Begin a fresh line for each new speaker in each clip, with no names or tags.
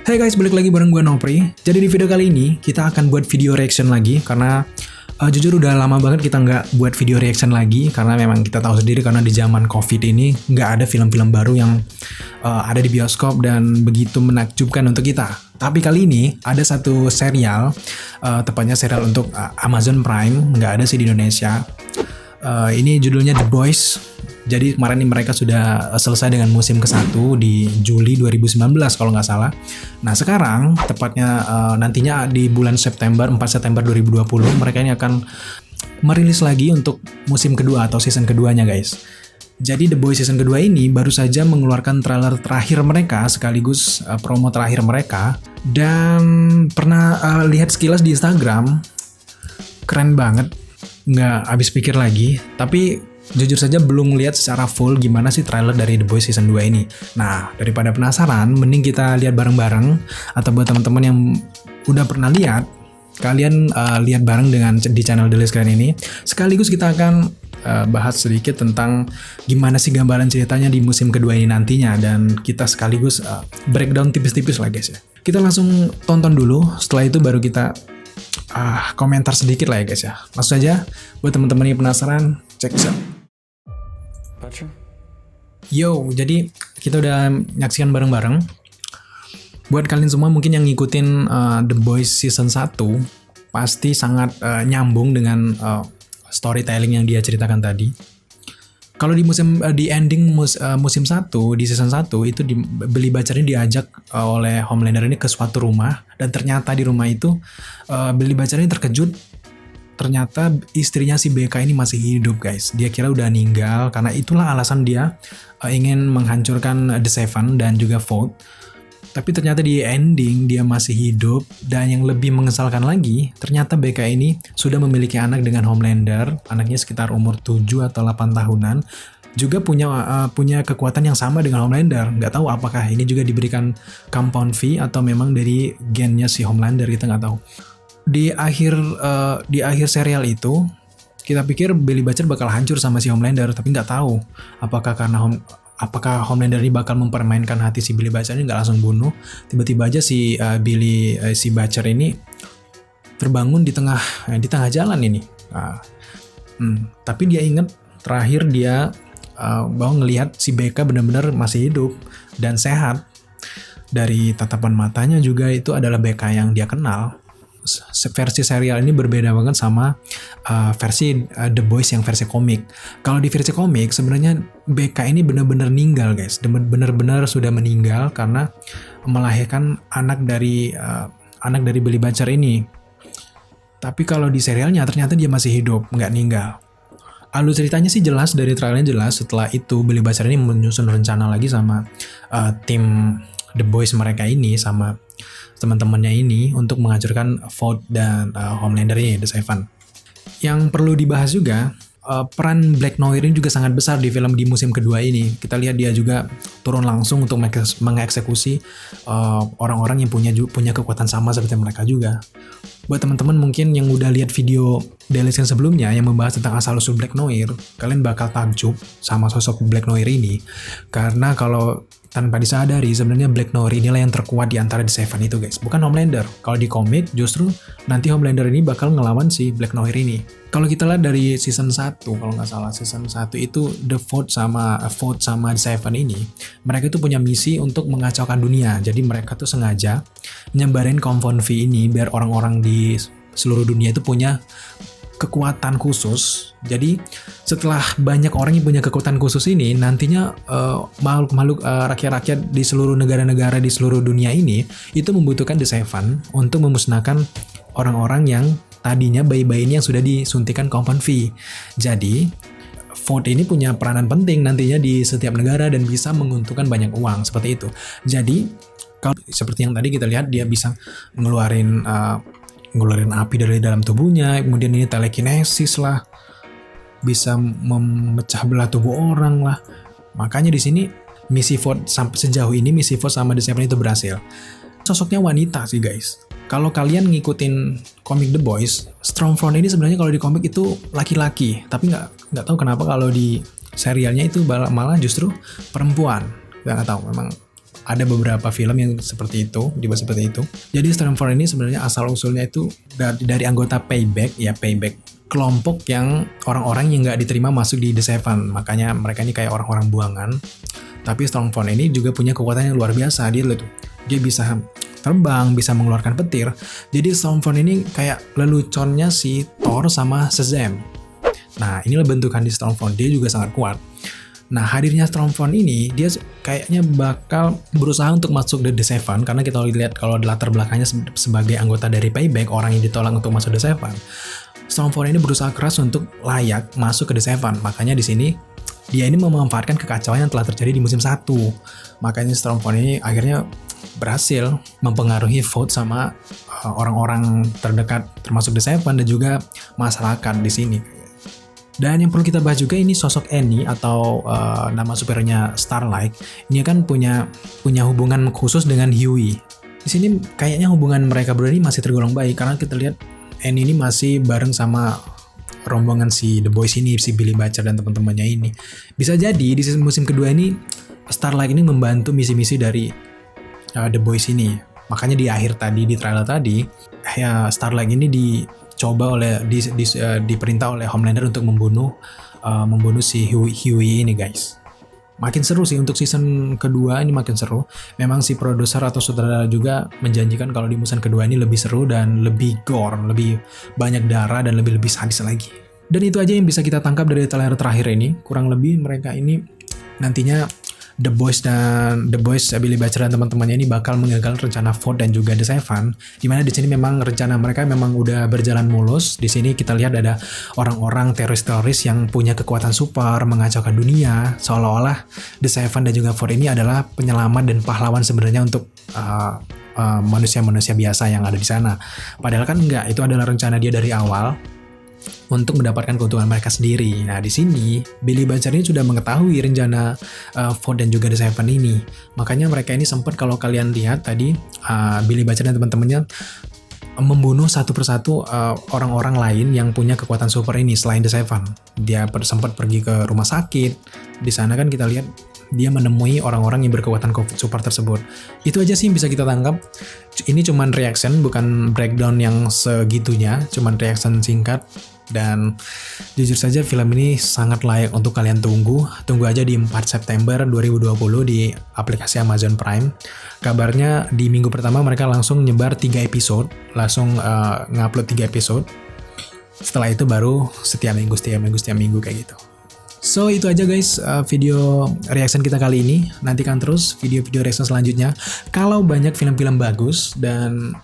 Hey guys, balik lagi bareng gue Nopri. Jadi di video kali ini kita akan buat video reaction lagi karena jujur udah lama banget kita nggak buat video reaction lagi karena memang kita tahu sendiri karena di zaman COVID ini nggak ada film-film baru yang ada di bioskop dan begitu menakjubkan untuk kita. Tapi kali ini ada satu serial, tepatnya serial untuk Amazon Prime, nggak ada sih di Indonesia. Ini judulnya The Boys. Jadi kemarin ini mereka sudah selesai dengan musim ke-1 di Juli 2019 kalau nggak salah. Nah sekarang tepatnya nantinya di bulan September, 4 September 2020 mereka ini akan merilis lagi untuk musim kedua atau season keduanya guys. Jadi The Boys season kedua ini baru saja mengeluarkan trailer terakhir mereka sekaligus promo terakhir mereka. Dan pernah lihat sekilas di Instagram, keren banget, nggak habis pikir lagi. Tapi jujur saja belum lihat secara full gimana sih trailer dari The Boys season 2 ini. Nah, daripada penasaran, mending kita lihat bareng-bareng. Atau buat teman-teman yang udah pernah lihat, kalian lihat bareng dengan di channel The List kalian ini. Sekaligus kita akan bahas sedikit tentang gimana sih gambaran ceritanya di musim kedua ini nantinya. Dan kita sekaligus breakdown tipis-tipis lah guys ya. Kita langsung tonton dulu, setelah itu baru kita komentar sedikit lah ya guys ya. Langsung aja, buat teman-teman yang penasaran, check this out. Yo, jadi kita udah nyaksikan bareng-bareng. Buat kalian semua mungkin yang ngikutin The Boys season 1 pasti sangat nyambung dengan storytelling yang dia ceritakan tadi. Kalau di ending musim 1 di season 1 itu Billy Butcher ini diajak oleh Homelander ini ke suatu rumah dan ternyata di rumah itu Billy Butcher ini terkejut. Ternyata istrinya si BK ini masih hidup guys. Dia kira udah meninggal karena itulah alasan dia ingin menghancurkan The Seven dan juga Vought. Tapi ternyata di ending dia masih hidup dan yang lebih mengesalkan lagi ternyata BK ini sudah memiliki anak dengan Homelander. Anaknya sekitar umur 7 atau 8 tahunan. Juga punya kekuatan yang sama dengan Homelander. Nggak tahu apakah ini juga diberikan compound V atau memang dari gennya si Homelander, kita nggak tahu. Di akhir serial itu kita pikir Billy Butcher bakal hancur sama si Homelander, tapi nggak tahu apakah Homelander ini bakal mempermainkan hati si Billy Butcher ini, nggak langsung bunuh. Tiba-tiba aja si Butcher ini terbangun di tengah jalan ini. Tapi dia ingat terakhir dia bahwa ngelihat si BK benar-benar masih hidup dan sehat. Dari tatapan matanya juga itu adalah BK yang dia kenal. Versi serial ini berbeda banget sama versi The Boys yang versi komik. Kalau di versi komik sebenarnya BK ini benar-benar meninggal guys, benar-benar sudah meninggal karena melahirkan anak dari Billy Butcher ini. Tapi kalau di serialnya ternyata dia masih hidup, nggak meninggal. Alur ceritanya sih jelas, dari trailernya jelas. Setelah itu Billy Butcher ini menyusun rencana lagi sama tim The Boys mereka ini, sama teman-temannya ini untuk menghancurkan Vought dan Homelander ini, The Seven. Yang perlu dibahas juga, peran Black Noir ini juga sangat besar di film di musim kedua ini. Kita lihat dia juga turun langsung untuk mengeksekusi orang-orang yang punya kekuatan sama seperti mereka juga. Buat teman-teman mungkin yang udah lihat video Delisan sebelumnya yang membahas tentang asal-usul Black Noir, kalian bakal takjub sama sosok Black Noir ini. Karena kalau tanpa disadari sebenarnya Black Noir inilah yang terkuat di antara The Seven itu guys, bukan Homelander. Kalau di komik justru nanti Homelander ini bakal ngelawan si Black Noir ini. Kalau kita lihat dari season 1, kalau nggak salah season 1 itu The Vought sama The Seven ini, mereka itu punya misi untuk mengacaukan dunia. Jadi mereka tuh sengaja nyebarin compound V ini biar orang-orang di seluruh dunia itu punya kekuatan khusus. Jadi setelah banyak orang yang punya kekuatan khusus ini, nantinya makhluk-makhluk rakyat-rakyat di seluruh negara-negara di seluruh dunia ini itu membutuhkan The Seven untuk memusnahkan orang-orang yang tadinya bayi-bayi ini yang sudah disuntikan compound V. Jadi Vought ini punya peranan penting nantinya di setiap negara dan bisa menguntungkan banyak uang seperti itu. Jadi kalau seperti yang tadi kita lihat, dia bisa ngeluarin api dari dalam tubuhnya, kemudian ini telekinesis lah, bisa memecah belah tubuh orang lah. Makanya di sini misi Vought sejauh ini misi Vought sama The Seven itu berhasil. Sosoknya wanita sih guys. Kalau kalian ngikutin komik The Boys, Stormfront ini sebenarnya kalau di komik itu laki-laki, tapi nggak tahu kenapa kalau di serialnya itu malah justru perempuan. Nggak tahu, memang ada beberapa film yang seperti itu, dibuat seperti itu. Jadi Stormfront ini sebenarnya asal usulnya itu dari anggota Payback, kelompok yang orang-orang yang nggak diterima masuk di The Seven. Makanya mereka ini kayak orang-orang buangan. Tapi Stormfront ini juga punya kekuatan yang luar biasa. Dia bisa terbang, bisa mengeluarkan petir. Jadi Stormfront ini kayak leluconnya si Thor sama Shazam. Nah, inilah bentukan di Stormfront. Dia juga sangat kuat. Nah, hadirnya Stormfront ini, dia kayaknya bakal berusaha untuk masuk The Seven, karena kita lihat kalau di latar belakangnya sebagai anggota dari Payback, orang yang ditolak untuk masuk The Seven. Stormfront ini berusaha keras untuk layak masuk ke The Seven. Makanya di sini dia ini memanfaatkan kekacauan yang telah terjadi di musim 1. Makanya Stormfront ini akhirnya berhasil mempengaruhi vote sama orang-orang terdekat termasuk The Seven dan juga masyarakat di sini. Dan yang perlu kita bahas juga ini sosok Annie atau nama superhero-nya Starlight. Ini kan punya hubungan khusus dengan Huey. Di sini kayaknya hubungan mereka berdua ini masih tergolong baik karena kita lihat Annie ini masih bareng sama rombongan si The Boys ini, si Billy Butcher dan teman-temannya ini. Bisa jadi di musim kedua ini Starlight ini membantu misi-misi dari The Boys ini. Makanya di akhir tadi, di trailer tadi, ya Starlight ini diperintah oleh Homelander untuk membunuh si Huey ini, guys. Makin seru sih untuk season kedua ini, makin seru. Memang si produser atau sutradara juga menjanjikan kalau di musim kedua ini lebih seru dan lebih gore, lebih banyak darah dan lebih sadis lagi. Dan itu aja yang bisa kita tangkap dari trailer terakhir ini. Kurang lebih mereka ini nantinya The Boys, Billy Butcher dan teman-temannya ini bakal menggagal rencana vote dan juga The Seven. Dimana di sini memang rencana mereka memang udah berjalan mulus. Di sini kita lihat ada orang-orang teroris yang punya kekuatan super, mengacaukan dunia. Seolah-olah The Seven dan juga Vote ini adalah penyelamat dan pahlawan sebenarnya untuk manusia-manusia biasa yang ada di sana. Padahal kan enggak, itu adalah rencana dia dari awal untuk mendapatkan keuntungan mereka sendiri. Nah, di sini Billy Butcher ini sudah mengetahui rencana Vote dan juga The Seven ini. Makanya mereka ini sempat, kalau kalian lihat tadi, Billy Butcher dan teman-temannya membunuh satu persatu orang-orang lain yang punya kekuatan super ini selain The Seven. Dia sempat pergi ke rumah sakit. Di sana kan kita lihat dia menemui orang-orang yang berkekuatan super tersebut. Itu aja sih yang bisa kita tangkap. Ini cuman reaction, bukan breakdown yang segitunya, cuman reaction singkat. Dan jujur saja film ini sangat layak untuk kalian tunggu. Tunggu aja di 4 September 2020 di aplikasi Amazon Prime. Kabarnya di minggu pertama mereka langsung nyebar 3 episode, langsung ngupload 3 episode. Setelah itu baru setiap minggu kayak gitu. So itu aja guys video reaction kita kali ini. Nantikan terus video-video reaction selanjutnya. Kalau banyak film-film bagus dan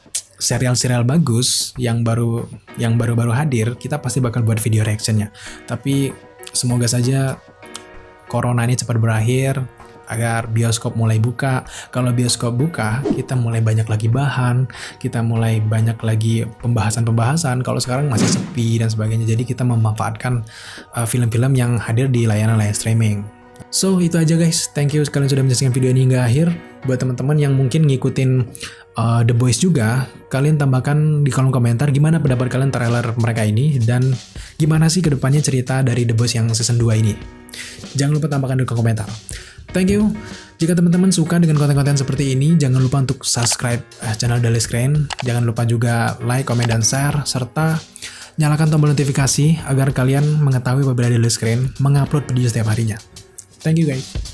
serial-serial bagus yang baru-baru hadir, kita pasti bakal buat video reactionnya. Tapi semoga saja corona ini cepat berakhir agar bioskop mulai buka. Kalau bioskop buka, kita mulai banyak lagi bahan, kita mulai banyak lagi pembahasan-pembahasan. Kalau sekarang masih sepi dan sebagainya, jadi kita memanfaatkan film-film yang hadir di layanan streaming. So itu aja guys, thank you kalian sudah menyaksikan video ini hingga akhir. Buat teman-teman yang mungkin ngikutin The Boys juga, kalian tambahkan di kolom komentar gimana pendapat kalian trailer mereka ini, dan gimana sih kedepannya cerita dari The Boys yang season 2 ini. Jangan lupa tambahkan di kolom komentar. Thank you. Jika teman-teman suka dengan konten-konten seperti ini, jangan lupa untuk subscribe channel Daily Screen. Jangan lupa juga like, komen, dan share, serta nyalakan tombol notifikasi agar kalian mengetahui apabila Daily Screen mengupload video setiap harinya. Thank you guys.